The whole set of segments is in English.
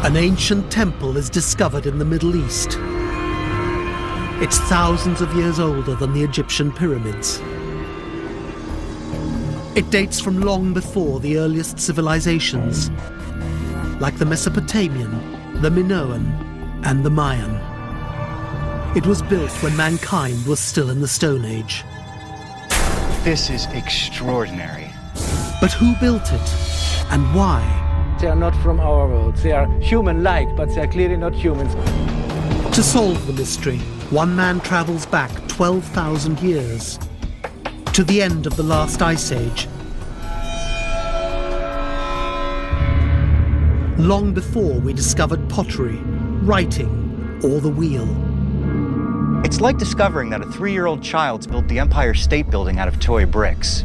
An ancient temple is discovered in the Middle East. It's thousands of years older than the Egyptian pyramids. It dates from long before the earliest civilizations, like the Mesopotamian, the Minoan, and the Mayan. It was built when mankind was still in the Stone Age. This is extraordinary. But who built it, and why? They are not from our world. They are human-like, but they are clearly not humans. To solve the mystery, one man travels back 12,000 years, to the end of the last ice age. Long before we discovered pottery, writing, or the wheel. It's like discovering that a 3-year-old child's built the Empire State Building out of toy bricks.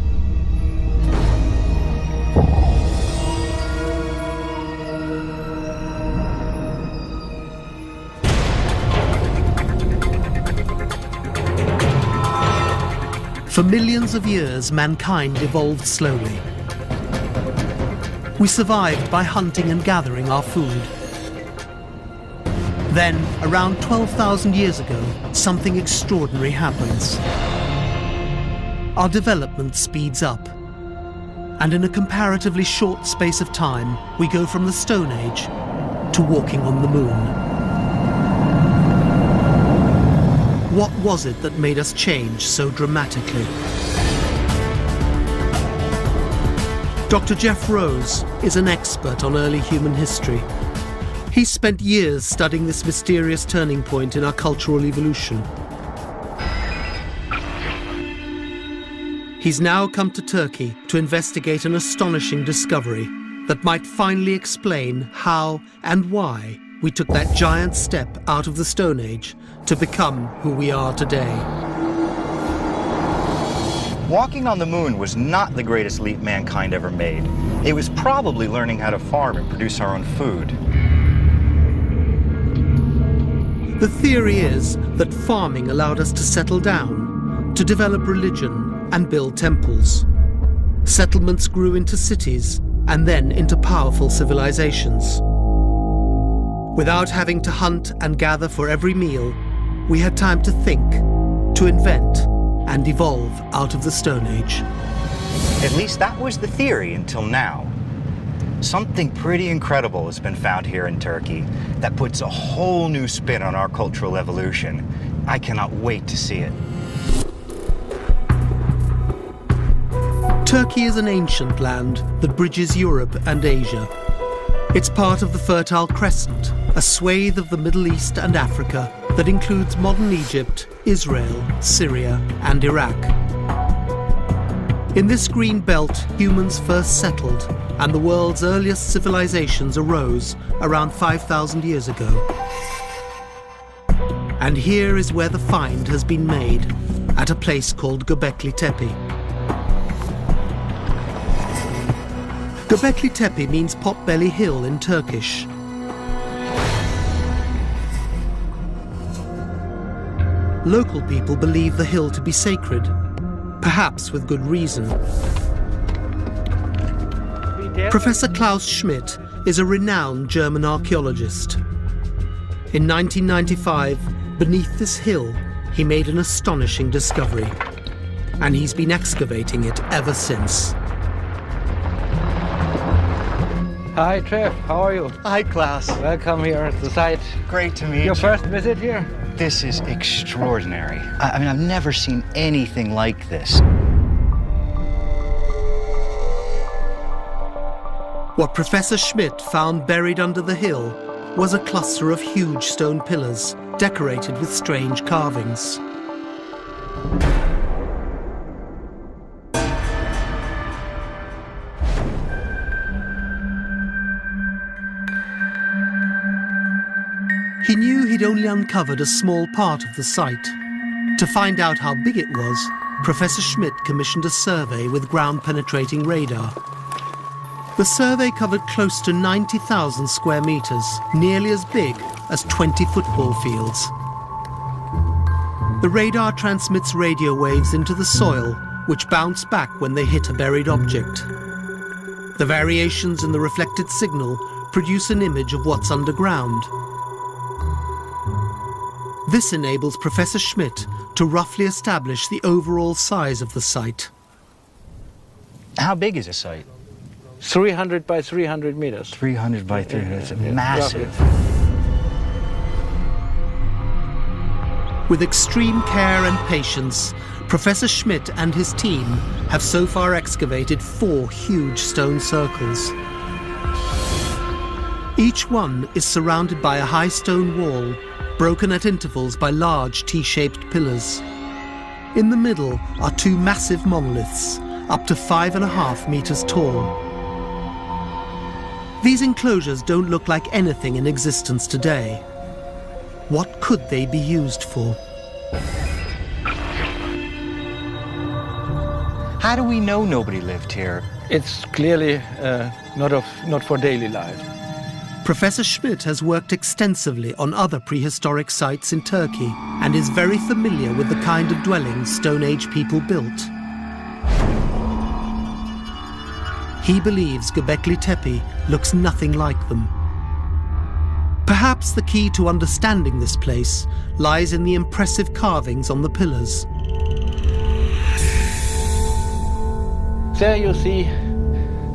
For millions of years, mankind evolved slowly. We survived by hunting and gathering our food. Then, around 12,000 years ago, something extraordinary happens. Our development speeds up. And in a comparatively short space of time, we go from the Stone Age to walking on the moon. What was it that made us change so dramatically? Dr. Jeff Rose is an expert on early human history. He's spent years studying this mysterious turning point in our cultural evolution. He's now come to Turkey to investigate an astonishing discovery that might finally explain how and why we took that giant step out of the Stone Age to become who we are today. Walking on the moon was not the greatest leap mankind ever made. It was probably learning how to farm and produce our own food. The theory is that farming allowed us to settle down, to develop religion and build temples. Settlements grew into cities and then into powerful civilizations. Without having to hunt and gather for every meal, we had time to think, to invent, and evolve out of the Stone Age. At least that was the theory until now. Something pretty incredible has been found here in Turkey that puts a whole new spin on our cultural evolution. I cannot wait to see it. Turkey is an ancient land that bridges Europe and Asia. It's part of the Fertile Crescent, a swathe of the Middle East and Africa that includes modern Egypt, Israel, Syria, and Iraq. In this green belt, humans first settled, and the world's earliest civilizations arose around 5,000 years ago. And here is where the find has been made, at a place called Göbekli Tepe. Göbekli Tepe means Potbelly Hill in Turkish. Local people believe the hill to be sacred, perhaps with good reason. Professor Klaus Schmidt is a renowned German archaeologist. In 1995, beneath this hill, he made an astonishing discovery, and he's been excavating it ever since. Hi, Trev. How are you? Hi, Klaus. Welcome here at the site. Great to meet Your you. first visit here? This is extraordinary. I mean, I've never seen anything like this. What Professor Schmidt found buried under the hill was a cluster of huge stone pillars decorated with strange carvings. He knew he'd only uncovered a small part of the site. To find out how big it was, Professor Schmidt commissioned a survey with ground-penetrating radar. The survey covered close to 90,000 square meters, nearly as big as 20 football fields. The radar transmits radio waves into the soil, which bounce back when they hit a buried object. The variations in the reflected signal produce an image of what's underground. This enables Professor Schmidt to roughly establish the overall size of the site. How big is a site? 300 by 300 meters. 300 by 300, it's massive. With extreme care and patience, Professor Schmidt and his team have so far excavated 4 huge stone circles. Each one is surrounded by a high stone wall, broken at intervals by large T-shaped pillars. In the middle are 2 massive monoliths, up to 5.5 meters tall. These enclosures don't look like anything in existence today. What could they be used for? How do we know nobody lived here? It's clearly not for daily life. Professor Schmidt has worked extensively on other prehistoric sites in Turkey and is very familiar with the kind of dwellings Stone Age people built. He believes Göbekli Tepe looks nothing like them. Perhaps the key to understanding this place lies in the impressive carvings on the pillars. There you see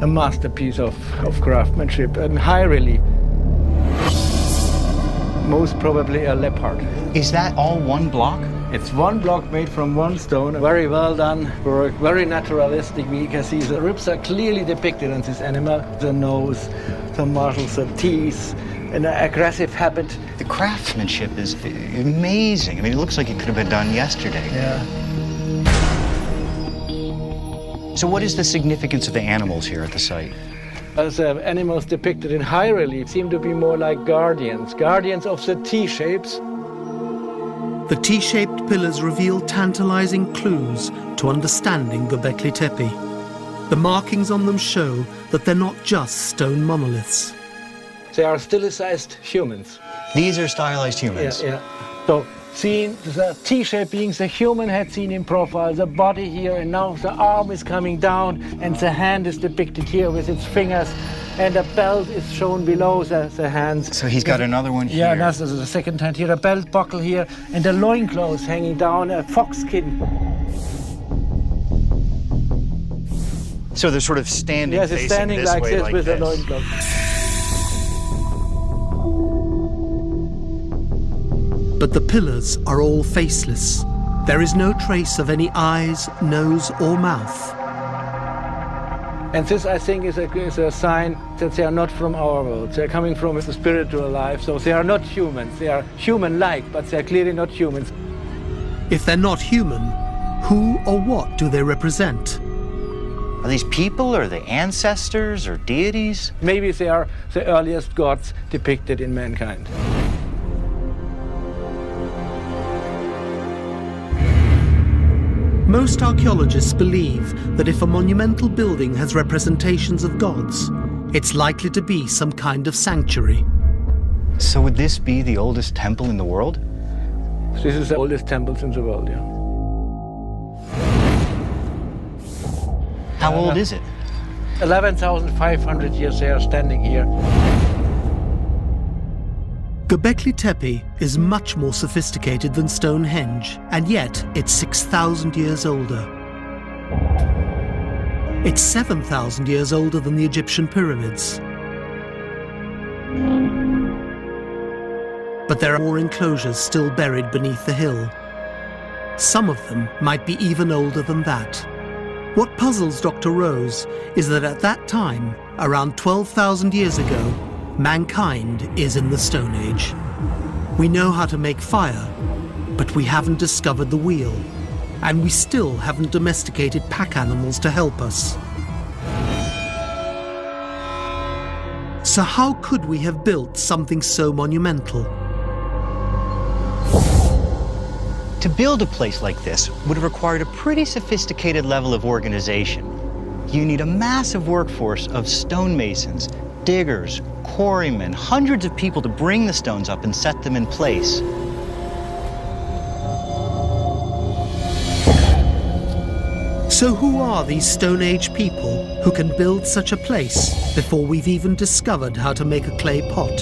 a masterpiece of craftsmanship and high relief. Most probably a leopard. Is that all one block? It's one block made from one stone. Very well done work, very naturalistic. We can see the ribs are clearly depicted on this animal. The nose, the muscles, the teeth, an aggressive habit. The craftsmanship is amazing. I mean, it looks like it could have been done yesterday. Yeah. So what is the significance of the animals here at the site? As animals depicted in high relief seem to be more like guardians of the T-shapes. The T-shaped pillars reveal tantalizing clues to understanding Göbekli Tepe. The markings on them show that they're not just stone monoliths. They are stilized humans. These are stylized humans? Yeah. So, seeing the T-shape being the human head seen in profile, the body here, and now the arm is coming down, and the hand is depicted here with its fingers, and a belt is shown below the hands. So he's got another one here. Yeah, that's the second hand here, a belt buckle here, and a loincloth hanging down, a fox skin. So they're sort of standing, yes, it's standing this like way, this like with this. a loincloth. But the pillars are all faceless. There is no trace of any eyes, nose, or mouth. And this, I think, is a sign that they are not from our world. They're coming from the spiritual life, so they are not humans. They are human-like, but they're clearly not humans. If they're not human, who or what do they represent? Are these people, or the ancestors, or deities? Maybe they are the earliest gods depicted in mankind. Most archaeologists believe that if a monumental building has representations of gods, it's likely to be some kind of sanctuary. So would this be the oldest temple in the world? This is the oldest temples in the world, yeah. How old is it? 11,500 years they are standing here. Göbekli Tepe is much more sophisticated than Stonehenge, and yet it's 6,000 years older. It's 7,000 years older than the Egyptian pyramids. But there are more enclosures still buried beneath the hill. Some of them might be even older than that. What puzzles Dr. Rose is that at that time, around 12,000 years ago, mankind is in the Stone Age. We know how to make fire, but we haven't discovered the wheel, and we still haven't domesticated pack animals to help us. So how could we have built something so monumental? To build a place like this would have required a pretty sophisticated level of organization. You need a massive workforce of stonemasons, diggers, quarrymen, hundreds of people to bring the stones up and set them in place. So who are these Stone Age people who can build such a place before we've even discovered how to make a clay pot?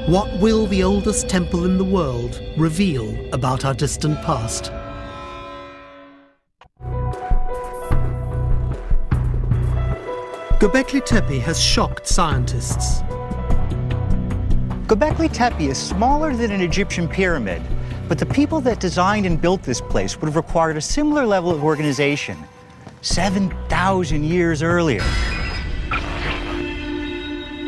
What will the oldest temple in the world reveal about our distant past? Göbekli Tepe has shocked scientists. Göbekli Tepe is smaller than an Egyptian pyramid, but the people that designed and built this place would have required a similar level of organization 7,000 years earlier.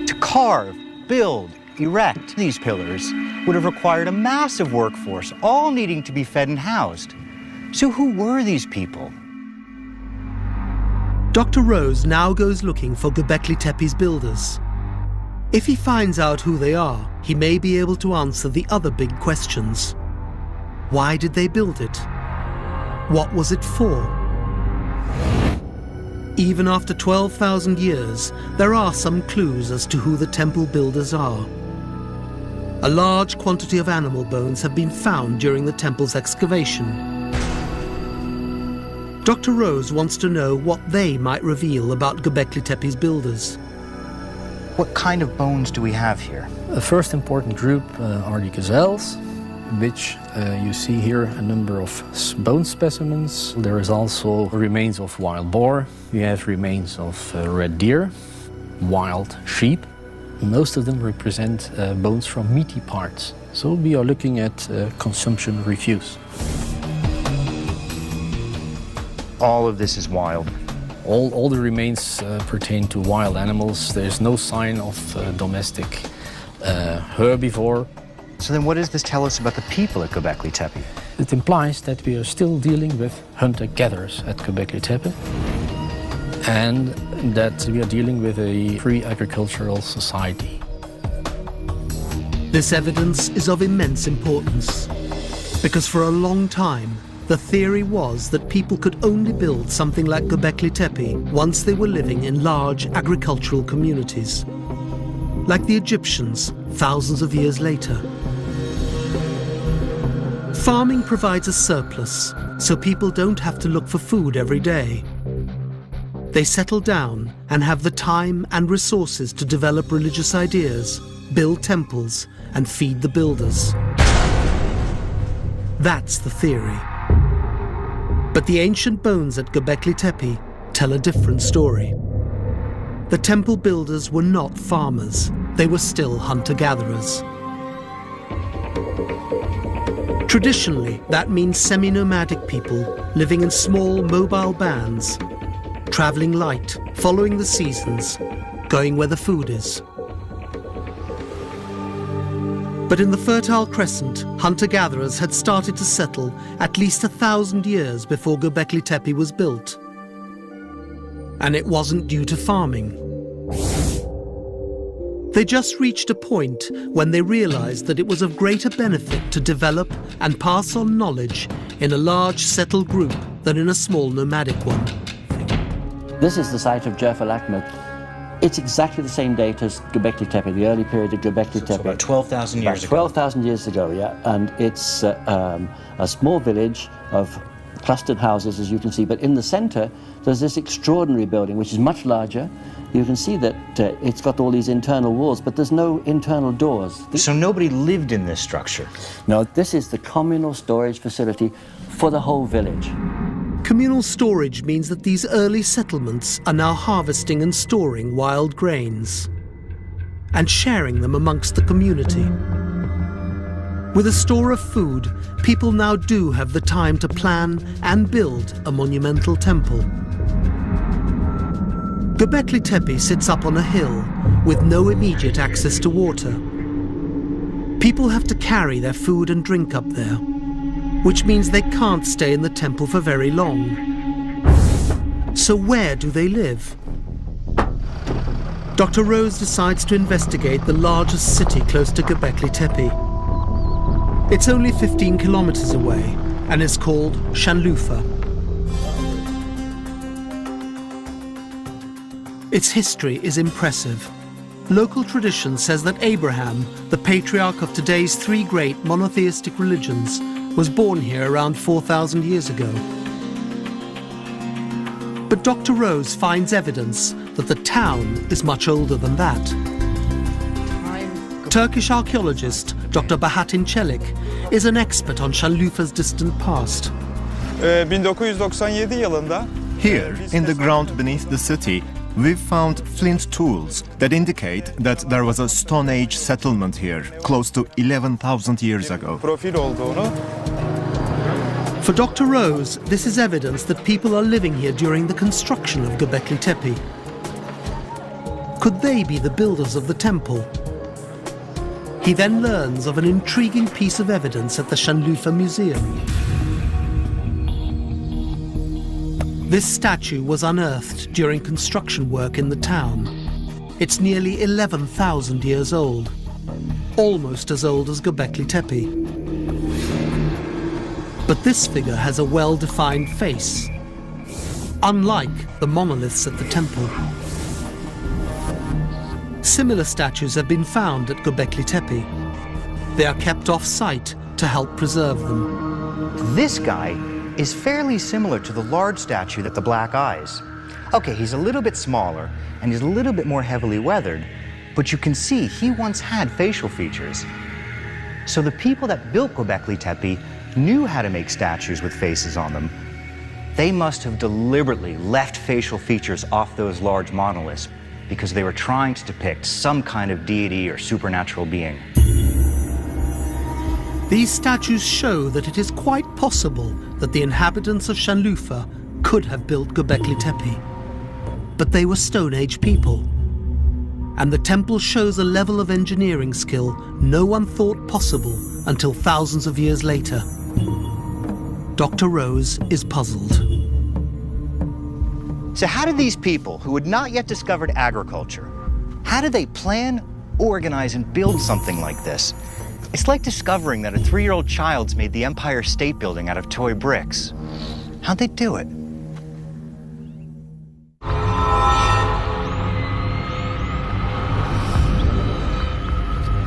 To carve, build, erect these pillars would have required a massive workforce, all needing to be fed and housed. So who were these people? Dr. Rose now goes looking for Göbekli Tepe's builders. If he finds out who they are, he may be able to answer the other big questions. Why did they build it? What was it for? Even after 12,000 years, there are some clues as to who the temple builders are. A large quantity of animal bones have been found during the temple's excavation. Dr. Rose wants to know what they might reveal about Göbekli Tepe's builders. What kind of bones do we have here? The first important group are the gazelles, which you see here a number of bone specimens. There is also remains of wild boar. We have remains of red deer, wild sheep. Most of them represent bones from meaty parts. So we are looking at consumption refuse. All of this is wild. All the remains pertain to wild animals. There's no sign of domestic herbivore. So then what does this tell us about the people at Göbekli Tepe? It implies that we are still dealing with hunter-gatherers at Göbekli Tepe, and that we are dealing with a pre-agricultural society. This evidence is of immense importance, because for a long time, the theory was that people could only build something like Göbekli Tepe once they were living in large agricultural communities, like the Egyptians thousands of years later. Farming provides a surplus, so people don't have to look for food every day. They settle down and have the time and resources to develop religious ideas, build temples, and feed the builders. That's the theory. But the ancient bones at Göbekli Tepe tell a different story. The temple builders were not farmers. They were still hunter-gatherers. Traditionally, that means semi-nomadic people living in small mobile bands, traveling light, following the seasons, going where the food is. But in the Fertile Crescent, hunter-gatherers had started to settle at least 1,000 years before Göbekli Tepe was built. And it wasn't due to farming. They just reached a point when they realized that it was of greater benefit to develop and pass on knowledge in a large settled group than in a small nomadic one. This is the site of Geographic. It's exactly the same date as Göbekli Tepe, the early period of Göbekli Tepe. So about 12,000 years ago. 12,000 years ago, yeah. And it's a small village of clustered houses, as you can see. But in the center, there's this extraordinary building, which is much larger. You can see that it's got all these internal walls, but there's no internal doors. So nobody lived in this structure? No, this is the communal storage facility for the whole village. Communal storage means that these early settlements are now harvesting and storing wild grains and sharing them amongst the community. With a store of food, people now do have the time to plan and build a monumental temple. Göbekli Tepe sits up on a hill with no immediate access to water. People have to carry their food and drink up there, which means they can't stay in the temple for very long. So where do they live? Dr. Rose decides to investigate the largest city close to Göbekli Tepe. It's only 15 kilometers away and is called Şanlıurfa. Its history is impressive. Local tradition says that Abraham, the patriarch of today's three great monotheistic religions, was born here around 4,000 years ago. But Dr. Rose finds evidence that the town is much older than that. Turkish archaeologist Dr. Bahattin Çelik is an expert on Şanlıurfa's distant past. 1997 yılında Here, in the ground beneath the city, we've found flint tools that indicate that there was a Stone Age settlement here, close to 11,000 years ago. profil olduğunu. For Dr. Rose, this is evidence that people are living here during the construction of Göbekli Tepe. Could they be the builders of the temple? He then learns of an intriguing piece of evidence at the Şanlıurfa Museum. This statue was unearthed during construction work in the town. It's nearly 11,000 years old, almost as old as Göbekli Tepe. But this figure has a well-defined face, unlike the monoliths at the temple. Similar statues have been found at Göbekli Tepe. They are kept off-site to help preserve them. This guy is fairly similar to the large statue with the black eyes. Okay, he's a little bit smaller and he's a little bit more heavily weathered, but you can see he once had facial features. So the people that built Göbekli Tepe knew how to make statues with faces on them. They must have deliberately left facial features off those large monoliths because they were trying to depict some kind of deity or supernatural being. These statues show that it is quite possible that the inhabitants of Şanlıurfa could have built Göbekli Tepe. But they were Stone Age people. And the temple shows a level of engineering skill no one thought possible until thousands of years later. Dr. Rose is puzzled. So how did these people, who had not yet discovered agriculture, how did they plan, organize, and build something like this? It's like discovering that a 3-year-old child's made the Empire State Building out of toy bricks. How'd they do it?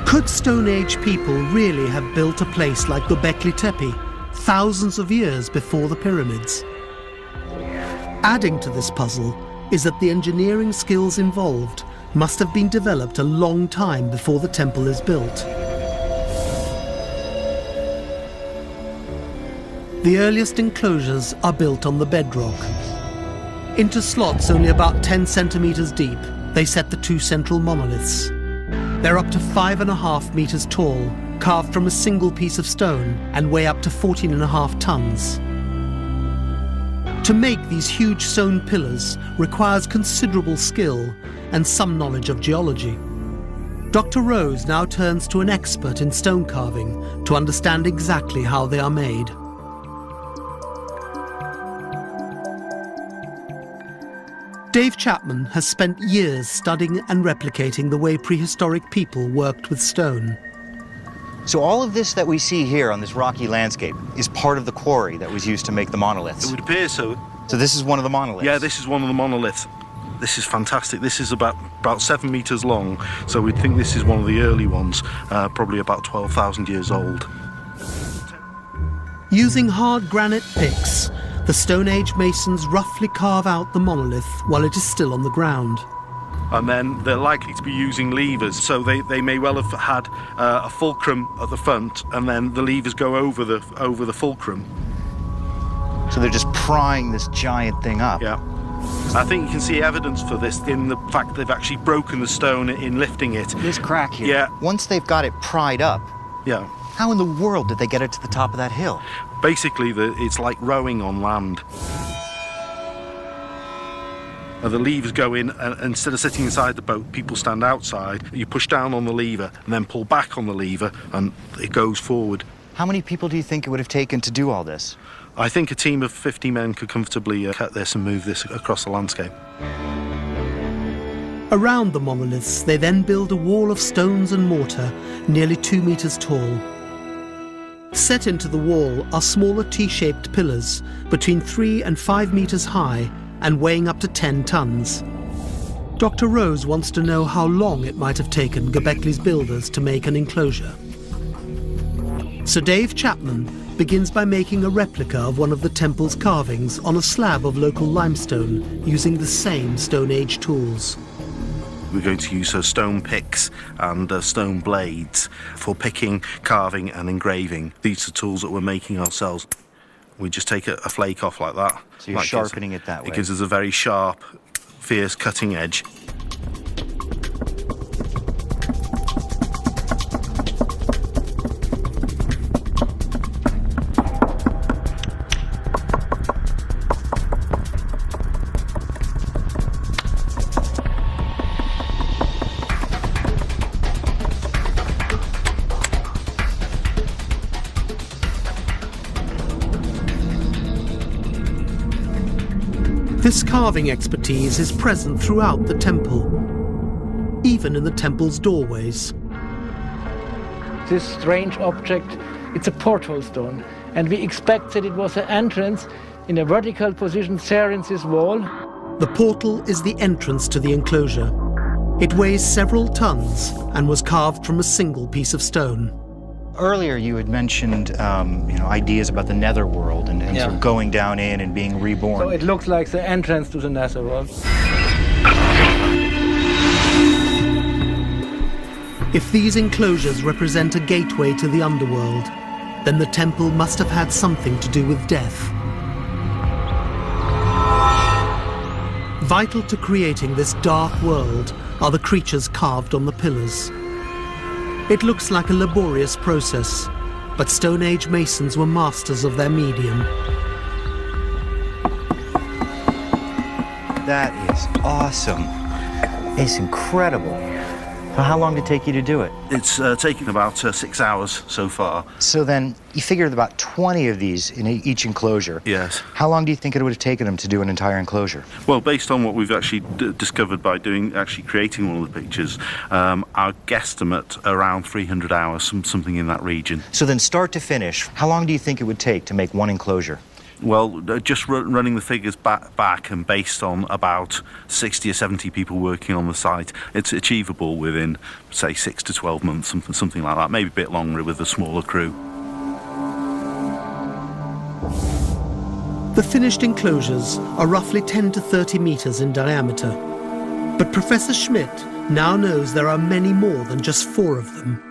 Could Stone Age people really have built a place like Göbekli Tepe thousands of years before the pyramids? Adding to this puzzle is that the engineering skills involved must have been developed a long time before the temple is built. The earliest enclosures are built on the bedrock. Into slots only about 10 centimeters deep, they set the 2 central monoliths. They're up to 5.5 meters tall, carved from a single piece of stone, and weigh up to 14.5 tons. To make these huge stone pillars requires considerable skill and some knowledge of geology. Dr. Rose now turns to an expert in stone carving to understand exactly how they are made. Dave Chapman has spent years studying and replicating the way prehistoric people worked with stone. So all of this that we see here on this rocky landscape is part of the quarry that was used to make the monoliths. It would appear so. So this is one of the monoliths? Yeah, this is one of the monoliths. This is fantastic. This is about 7 meters long, so we'd think this is one of the early ones, probably about 12,000 years old. Using hard granite picks, the Stone Age masons roughly carve out the monolith while it is still on the ground. And then they're likely to be using levers, so they may well have had a fulcrum at the front, and then the levers go over the fulcrum. So they're just prying this giant thing up. Yeah. I think you can see evidence for this in the fact they've actually broken the stone in lifting it. This crack here. Yeah. Once they've got it pried up, Yeah. how in the world did they get it to the top of that hill? Basically, it's like rowing on land. The levers go in, and instead of sitting inside the boat, people stand outside. You push down on the lever and then pull back on the lever, and it goes forward. How many people do you think it would have taken to do all this? I think a team of 50 men could comfortably cut this and move this across the landscape. Around the monoliths, they then build a wall of stones and mortar, nearly 2 meters tall. Set into the wall are smaller T-shaped pillars, between 3 and 5 meters high and weighing up to 10 tons. Dr. Rose wants to know how long it might have taken Göbekli's builders to make an enclosure. So Dave Chapman begins by making a replica of one of the temple's carvings on a slab of local limestone using the same Stone Age tools. We're going to use stone picks and stone blades for picking, carving and engraving. These are tools that we're making ourselves. We just take a flake off like that. So you're sharpening it that way? It gives us a very sharp, fierce cutting edge. This carving expertise is present throughout the temple, even in the temple's doorways. This strange object, it's a porthole stone, and we expect that it was an entrance in a vertical position there in this wall. The portal is the entrance to the enclosure. It weighs several tons and was carved from a single piece of stone. Earlier you had mentioned ideas about the netherworld and sort of going down in and being reborn. So it looks like the entrance to the netherworld. If these enclosures represent a gateway to the underworld, then the temple must have had something to do with death. Vital to creating this dark world are the creatures carved on the pillars. It looks like a laborious process, but Stone Age masons were masters of their medium. That is awesome. It's incredible. How long did it take you to do it? It's taken about 6 hours so far. So then you figured about 20 of these in each enclosure. Yes. How long do you think it would have taken them to do an entire enclosure? Well, based on what we've actually discovered by creating one of the pictures, our guesstimate around 300 hours, something in that region. So then start to finish, how long do you think it would take to make one enclosure? Well, just running the figures back and based on about 60 or 70 people working on the site, it's achievable within, say, 6 to 12 months, something like that, maybe a bit longer with a smaller crew. The finished enclosures are roughly 10 to 30 meters in diameter. But Professor Schmidt now knows there are many more than just 4 of them.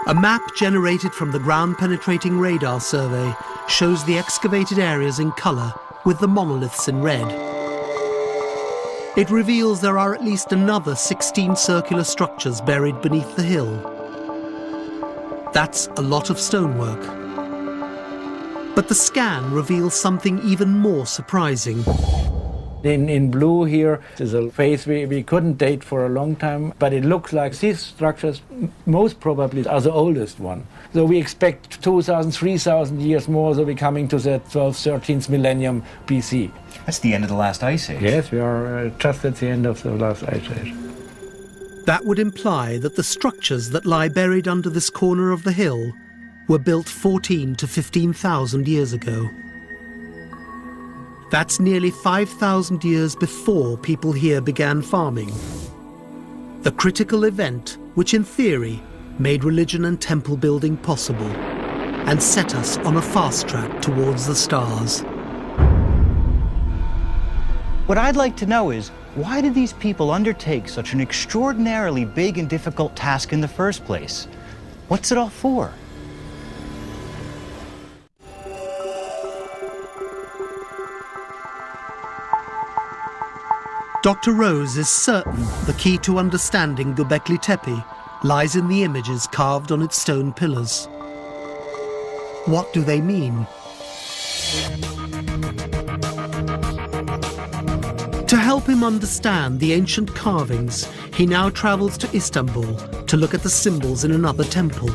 A map generated from the ground-penetrating radar survey shows the excavated areas in colour with the monoliths in red. It reveals there are at least another 16 circular structures buried beneath the hill. That's a lot of stonework. But the scan reveals something even more surprising. In blue here, there's a phase we couldn't date for a long time, but it looks like these structures most probably are the oldest one. So we expect 2,000, 3,000 years more, so we're coming to the 12th, 13th millennium BC. That's the end of the last ice age. Yes, we are just at the end of the last ice age. That would imply that the structures that lie buried under this corner of the hill were built 14 to 15,000 years ago. That's nearly 5,000 years before people here began farming. The critical event which, in theory, made religion and temple building possible and set us on a fast track towards the stars. What I'd like to know is, why did these people undertake such an extraordinarily big and difficult task in the first place? What's it all for? Dr. Rose is certain the key to understanding Göbekli Tepe lies in the images carved on its stone pillars. What do they mean? To help him understand the ancient carvings, he now travels to Istanbul to look at the symbols in another temple.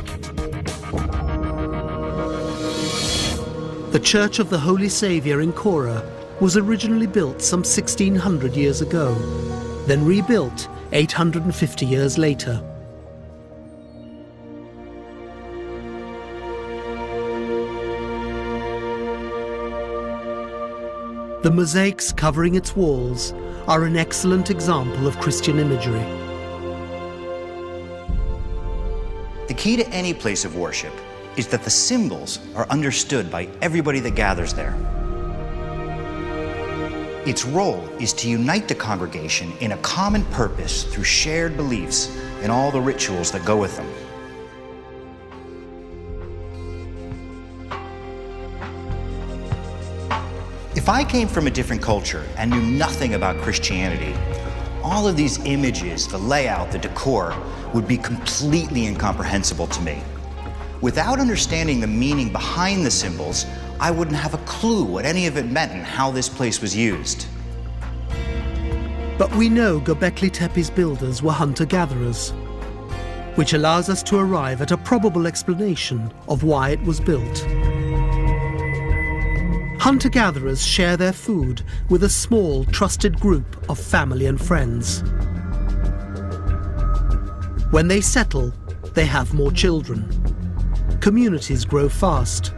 The Church of the Holy Saviour in Kora was originally built some 1,600 years ago, then rebuilt 850 years later. The mosaics covering its walls are an excellent example of Christian imagery. key to any place of worship is that the symbols are understood by everybody that gathers there. Its role is to unite the congregation in a common purpose through shared beliefs and all the rituals that go with them. If I came from a different culture and knew nothing about Christianity, all of these images, the layout, the decor, would be completely incomprehensible to me. Without understanding the meaning behind the symbols, I wouldn't have a clue what any of it meant and how this place was used. But we know Göbekli Tepe's builders were hunter-gatherers, which allows us to arrive at a probable explanation of why it was built. Hunter-gatherers share their food with a small, trusted group of family and friends. When they settle, they have more children. Communities grow fast.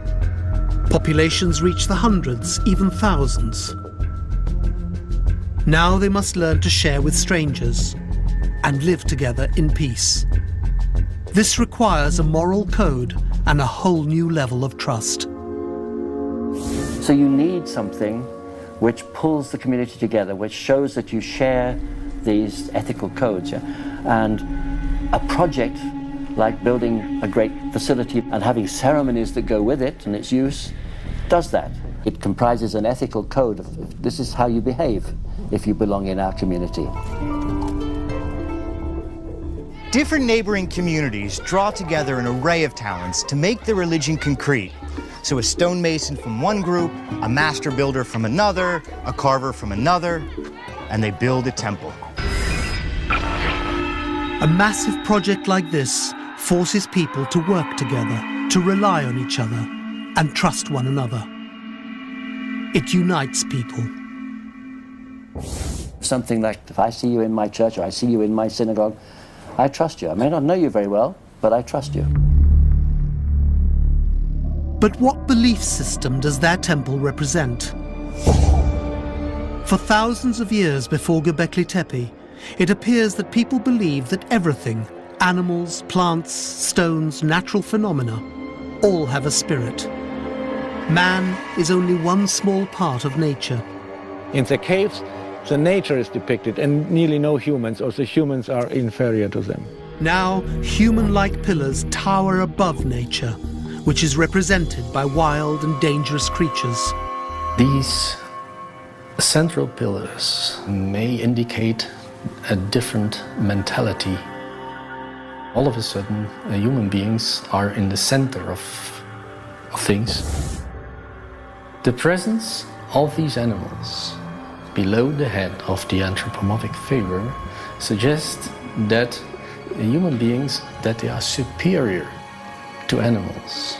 Populations reach the hundreds, even thousands. Now they must learn to share with strangers and live together in peace. This requires a moral code and a whole new level of trust. So you need something which pulls the community together, which shows that you share these ethical codes. Yeah? And a project like building a great facility and having ceremonies that go with it and its use does that. It comprises an ethical code of this is how you behave if you belong in our community. Different neighboring communities draw together an array of talents to make their religion concrete. So a stonemason from one group, a master builder from another, a carver from another, and they build a temple. A massive project like this forces people to work together, to rely on each other, and trust one another. It unites people. Something like, if I see you in my church or I see you in my synagogue, I trust you. I may not know you very well, but I trust you. But what belief system does their temple represent? For thousands of years before Göbekli Tepe, it appears that people believe that everything, animals, plants, stones, natural phenomena, all have a spirit. Man is only one small part of nature. In the caves, the nature is depicted and nearly no humans, or the humans are inferior to them. Now, human-like pillars tower above nature, which is represented by wild and dangerous creatures. These central pillars may indicate a different mentality. All of a sudden, human beings are in the center of things. The presence of these animals below the head of the anthropomorphic figure suggests that human beings, that they are superior to animals.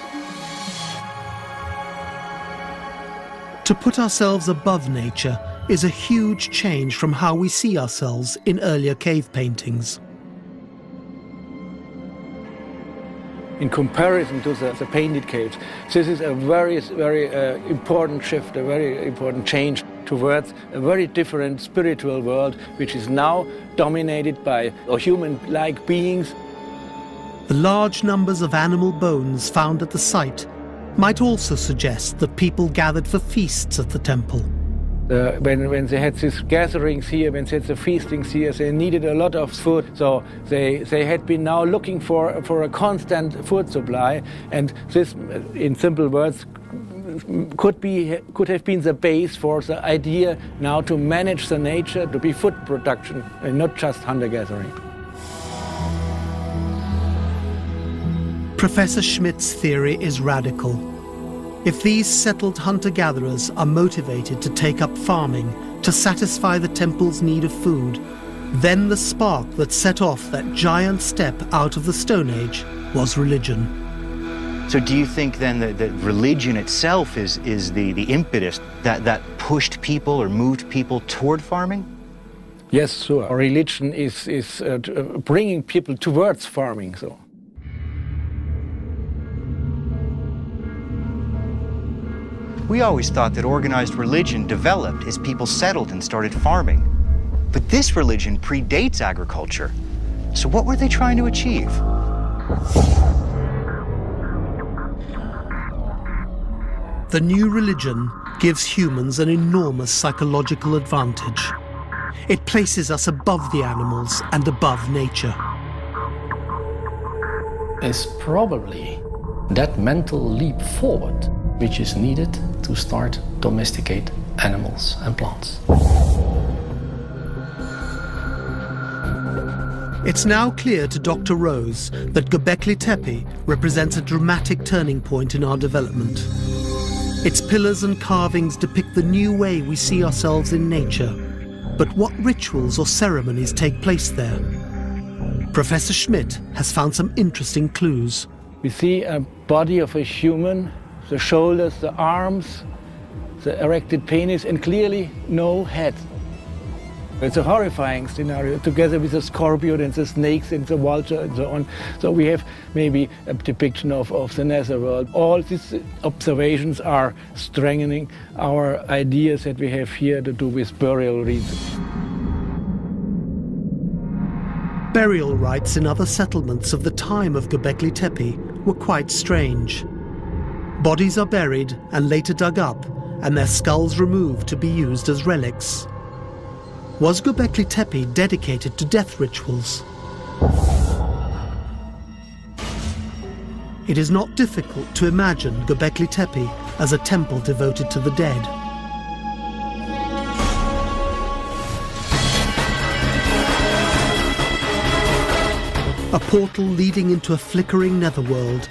To put ourselves above nature is a huge change from how we see ourselves in earlier cave paintings. In comparison to the painted caves, this is a very important shift, a very important change towards a very different spiritual world, which is now dominated by human-like beings. The large numbers of animal bones found at the site might also suggest that people gathered for feasts at the temple. When they had these gatherings here, when they had the feastings here, they needed a lot of food. So they had been now looking for a constant food supply. And this, in simple words, could have been the base for the idea now to manage the nature, to be food production, and not just hunter-gathering. Professor Schmidt's theory is radical. If these settled hunter-gatherers are motivated to take up farming to satisfy the temple's need of food, then the spark that set off that giant step out of the Stone Age was religion. So do you think then that religion itself is the impetus that pushed people or moved people toward farming? Yes, sure. Religion is bringing people towards farming. So. We always thought that organized religion developed as people settled and started farming. But this religion predates agriculture. So what were they trying to achieve? The new religion gives humans an enormous psychological advantage. It places us above the animals and above nature. It's probably that mental leap forward which is needed to start domesticate animals and plants. It's now clear to Dr. Rose that Göbekli Tepe represents a dramatic turning point in our development. Its pillars and carvings depict the new way we see ourselves in nature. But what rituals or ceremonies take place there? Professor Schmidt has found some interesting clues. We see a body of a human, the shoulders, the arms, the erected penis, and clearly no head. It's a horrifying scenario, together with the scorpion and the snakes and the vulture and so on. So we have maybe a depiction of the netherworld. All these observations are strengthening our ideas that we have here to do with burial rites. Burial rites in other settlements of the time of Göbekli Tepe were quite strange. Bodies are buried and later dug up, and their skulls removed to be used as relics. Was Göbekli Tepe dedicated to death rituals? It is not difficult to imagine Göbekli Tepe as a temple devoted to the dead. A portal leading into a flickering netherworld,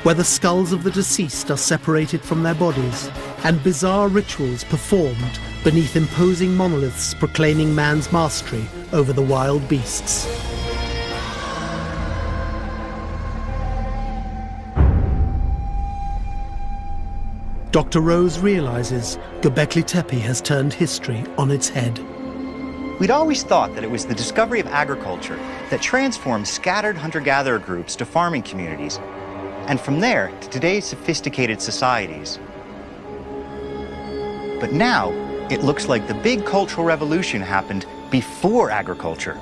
where the skulls of the deceased are separated from their bodies, and bizarre rituals performed beneath imposing monoliths proclaiming man's mastery over the wild beasts. Dr. Rose realizes Göbekli Tepe has turned history on its head. We'd always thought that it was the discovery of agriculture that transformed scattered hunter-gatherer groups to farming communities, and from there to today's sophisticated societies. But now, it looks like the big cultural revolution happened before agriculture.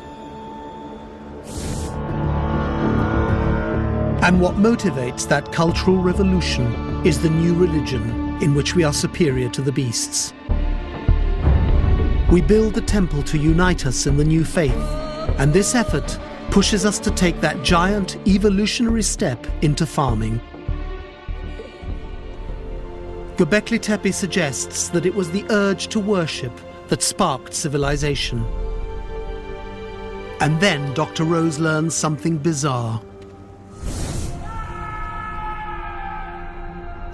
And what motivates that cultural revolution is the new religion in which we are superior to the beasts. We build the temple to unite us in the new faith, and this effort pushes us to take that giant evolutionary step into farming. Göbekli Tepe suggests that it was the urge to worship that sparked civilization. And then Dr. Rose learns something bizarre.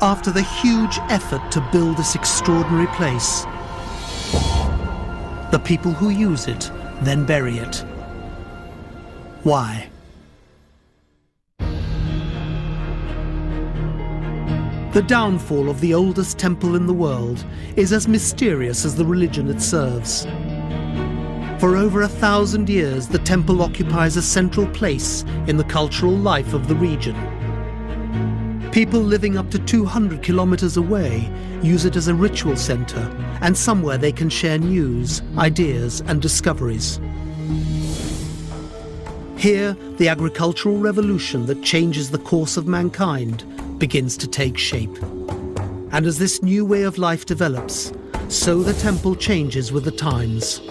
After the huge effort to build this extraordinary place, the people who use it then bury it. Why? The downfall of the oldest temple in the world is as mysterious as the religion it serves. For over 1,000 years, the temple occupies a central place in the cultural life of the region. People living up to 200 kilometers away use it as a ritual center and somewhere they can share news, ideas, and discoveries. Here, the agricultural revolution that changes the course of mankind begins to take shape. And as this new way of life develops, so the temple changes with the times.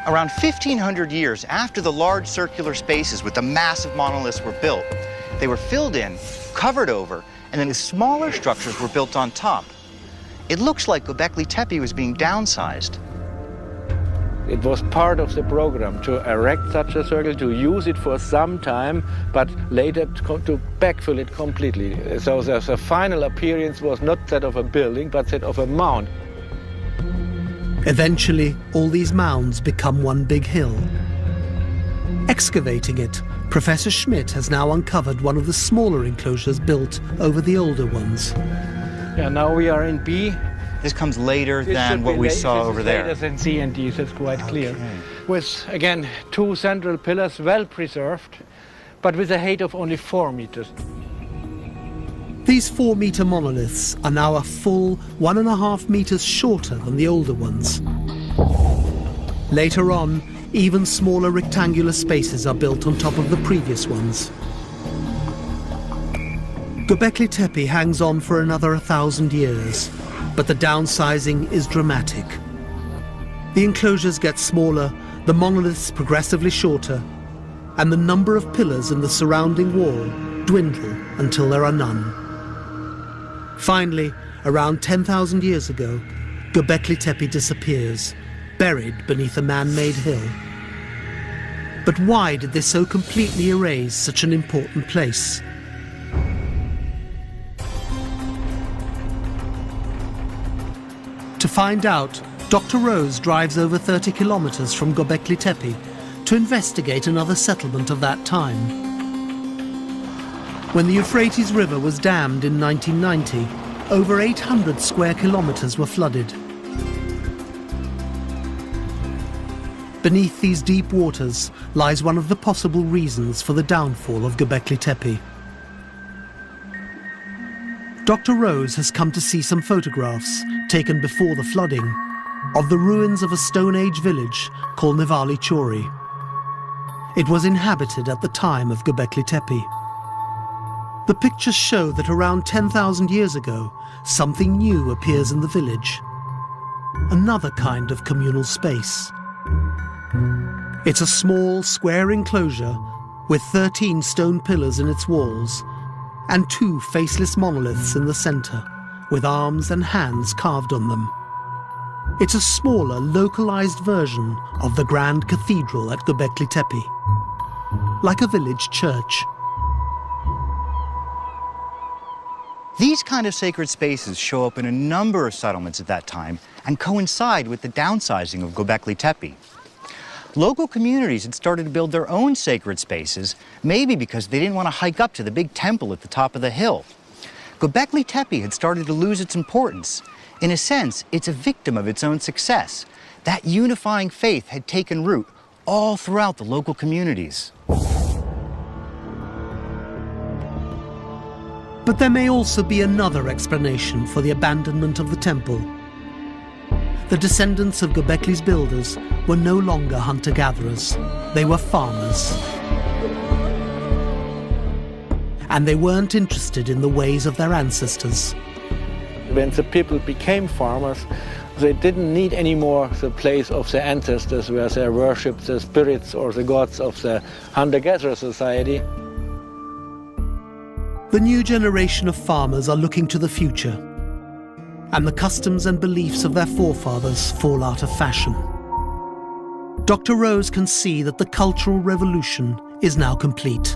Around 1,500 years after the large circular spaces with the massive monoliths were built, they were filled in, covered over, and then the smaller structures were built on top. It looks like Göbekli Tepe was being downsized. It was part of the program to erect such a circle, to use it for some time, but later to backfill it completely. So the final appearance was not that of a building, but that of a mound. Eventually, all these mounds become one big hill. Excavating it, Professor Schmidt has now uncovered one of the smaller enclosures built over the older ones. Yeah, now we are in B. This comes later than what we saw over there. Later than C and D, that's quite clear. With, again, two central pillars, well preserved, but with a height of only 4 meters. These 4-meter monoliths are now a full 1.5 meters shorter than the older ones. Later on, even smaller rectangular spaces are built on top of the previous ones. Göbekli Tepe hangs on for another 1,000 years, but the downsizing is dramatic. The enclosures get smaller, the monoliths progressively shorter, and the number of pillars in the surrounding wall dwindle until there are none. Finally, around 10,000 years ago, Göbekli Tepe disappears, buried beneath a man-made hill. But why did they so completely erase such an important place? To find out, Dr. Rose drives over 30 kilometers from Göbekli Tepe to investigate another settlement of that time. When the Euphrates River was dammed in 1990, over 800 square kilometers were flooded. Beneath these deep waters lies one of the possible reasons for the downfall of Göbekli Tepe. Dr. Rose has come to see some photographs taken before the flooding of the ruins of a Stone Age village called Nevali Chori. It was inhabited at the time of Göbekli Tepe. The pictures show that around 10,000 years ago, something new appears in the village. Another kind of communal space. It's a small, square enclosure with 13 stone pillars in its walls and 2 faceless monoliths in the center, with arms and hands carved on them. It's a smaller, localized version of the Grand Cathedral at Göbekli Tepe, like a village church. These kind of sacred spaces show up in a number of settlements at that time and coincide with the downsizing of Göbekli Tepe. Local communities had started to build their own sacred spaces, maybe because they didn't want to hike up to the big temple at the top of the hill. Göbekli Tepe had started to lose its importance. In a sense, it's a victim of its own success. That unifying faith had taken root all throughout the local communities. But there may also be another explanation for the abandonment of the temple. The descendants of Göbekli's builders were no longer hunter-gatherers. They were farmers. And they weren't interested in the ways of their ancestors. When the people became farmers, they didn't need anymore the place of their ancestors where they worshipped the spirits or the gods of the hunter-gatherer society. The new generation of farmers are looking to the future, and the customs and beliefs of their forefathers fall out of fashion. Dr. Rose can see that the cultural revolution is now complete.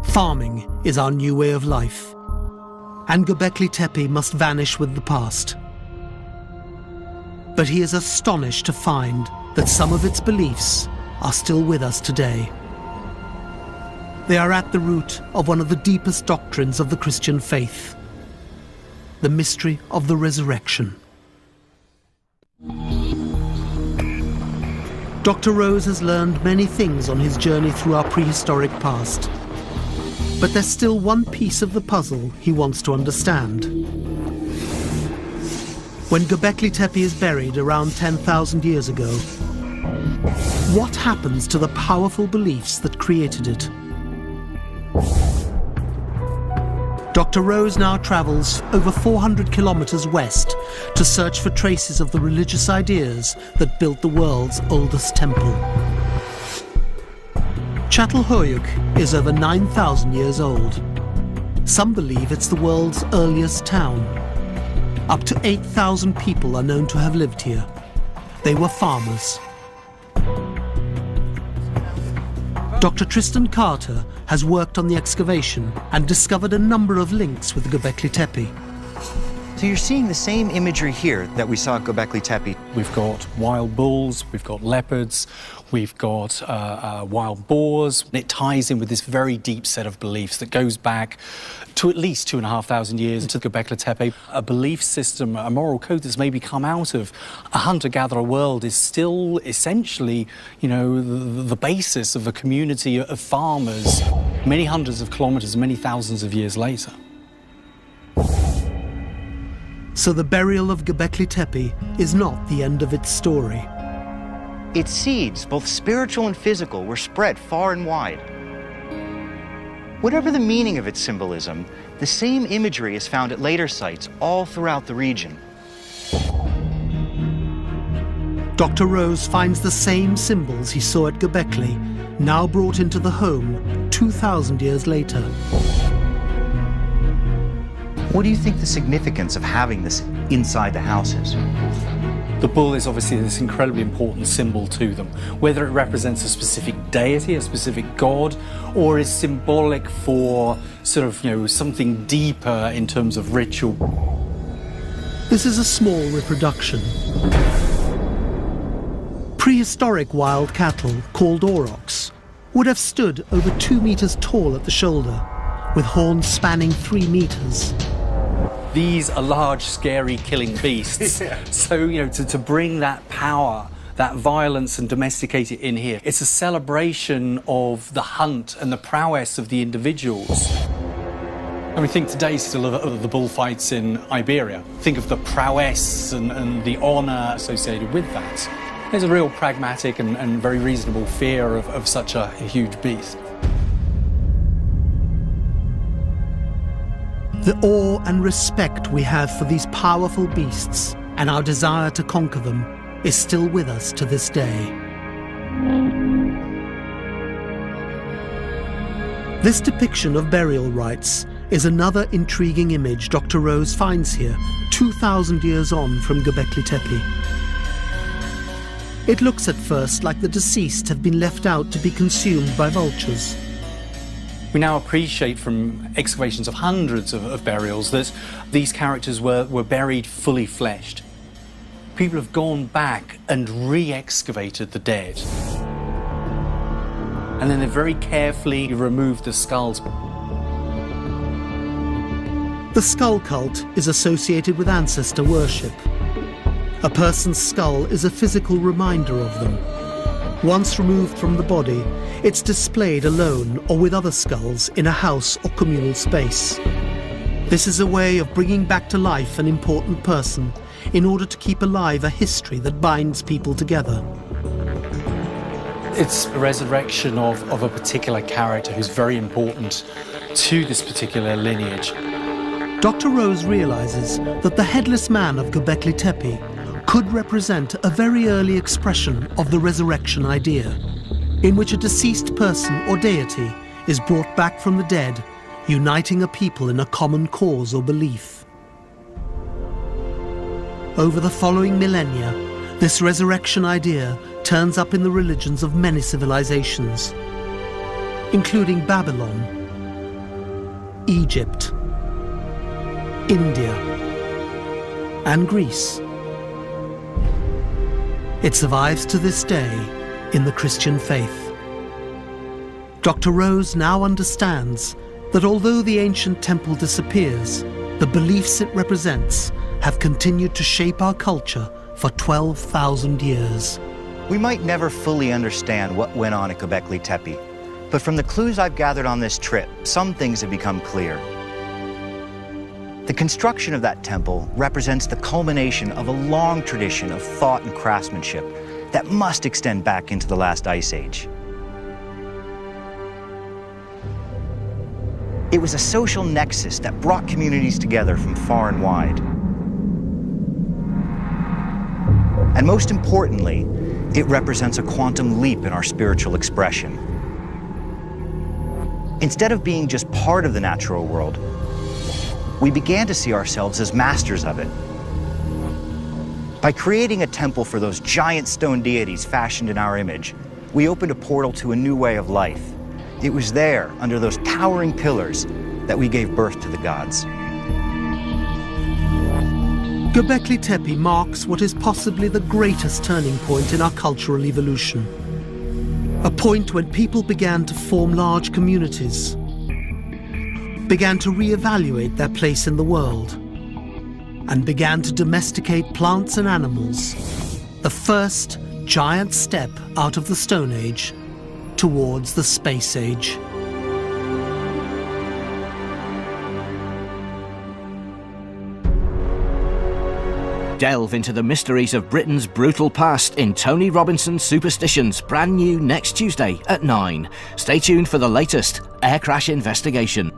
Farming is our new way of life, and Göbekli Tepe must vanish with the past. But he is astonished to find that some of its beliefs are still with us today. They are at the root of one of the deepest doctrines of the Christian faith, the mystery of the resurrection. Dr. Rose has learned many things on his journey through our prehistoric past, but there's still one piece of the puzzle he wants to understand. When Göbekli Tepe is buried around 10,000 years ago, what happens to the powerful beliefs that created it? Dr. Rose now travels over 400 kilometers west to search for traces of the religious ideas that built the world's oldest temple. Çatalhöyük is over 9,000 years old. Some believe it's the world's earliest town. Up to 8,000 people are known to have lived here. They were farmers. Dr. Tristan Carter has worked on the excavation and discovered a number of links with Göbekli Tepe. So you're seeing the same imagery here that we saw at Göbekli Tepe. We've got wild bulls, we've got leopards, we've got wild boars. It ties in with this very deep set of beliefs that goes back to at least 2,500 years to Göbekli Tepe. A belief system, a moral code that's maybe come out of a hunter-gatherer world is still essentially, you know, the basis of a community of farmers many hundreds of kilometers, many thousands of years later. So the burial of Göbekli Tepe is not the end of its story. Its seeds, both spiritual and physical, were spread far and wide. Whatever the meaning of its symbolism, the same imagery is found at later sites all throughout the region. Dr. Rose finds the same symbols he saw at Göbekli, now brought into the home 2,000 years later. What do you think the significance of having this inside the house is? The bull is obviously this incredibly important symbol to them, whether it represents a specific deity, a specific god, or is symbolic for sort of, something deeper in terms of ritual. This is a small reproduction. Prehistoric wild cattle, called aurochs, would have stood over 2 meters tall at the shoulder, with horns spanning 3 meters. These are large, scary, killing beasts. Yeah. So, to bring that power, that violence, and domesticate it in here, it's a celebration of the hunt and the prowess of the individuals. And we think today still of the bullfights in Iberia. Think of the prowess and the honor associated with that. There's a real pragmatic and very reasonable fear of such a huge beast. The awe and respect we have for these powerful beasts and our desire to conquer them is still with us to this day. This depiction of burial rites is another intriguing image Dr. Rose finds here, 2,000 years on from Göbekli Tepe. It looks at first like the deceased have been left out to be consumed by vultures. We now appreciate from excavations of hundreds of burials that these characters were buried fully fleshed. People have gone back and re-excavated the dead. And then they very carefully removed the skulls. The skull cult is associated with ancestor worship. A person's skull is a physical reminder of them. Once removed from the body, it's displayed alone or with other skulls in a house or communal space. This is a way of bringing back to life an important person in order to keep alive a history that binds people together. It's a resurrection of a particular character who's very important to this particular lineage. Dr. Rose realizes that the headless man of Göbekli Tepe could represent a very early expression of the resurrection idea, in which a deceased person or deity is brought back from the dead, uniting a people in a common cause or belief. Over the following millennia, this resurrection idea turns up in the religions of many civilizations, including Babylon, Egypt, India, and Greece. It survives to this day in the Christian faith. Dr. Rose now understands that although the ancient temple disappears, the beliefs it represents have continued to shape our culture for 12,000 years. We might never fully understand what went on at Göbekli Tepe, but from the clues I've gathered on this trip, some things have become clear. The construction of that temple represents the culmination of a long tradition of thought and craftsmanship that must extend back into the last ice age. It was a social nexus that brought communities together from far and wide. And most importantly, it represents a quantum leap in our spiritual expression. Instead of being just part of the natural world, we began to see ourselves as masters of it. By creating a temple for those giant stone deities fashioned in our image, we opened a portal to a new way of life. It was there, under those towering pillars, that we gave birth to the gods. Göbekli Tepe marks what is possibly the greatest turning point in our cultural evolution. A point when people began to form large communities, began to re-evaluate their place in the world, and began to domesticate plants and animals, the first giant step out of the Stone Age towards the Space Age. Delve into the mysteries of Britain's brutal past in Tony Robinson's Superstitions, brand new next Tuesday at 9. Stay tuned for the latest air crash investigation.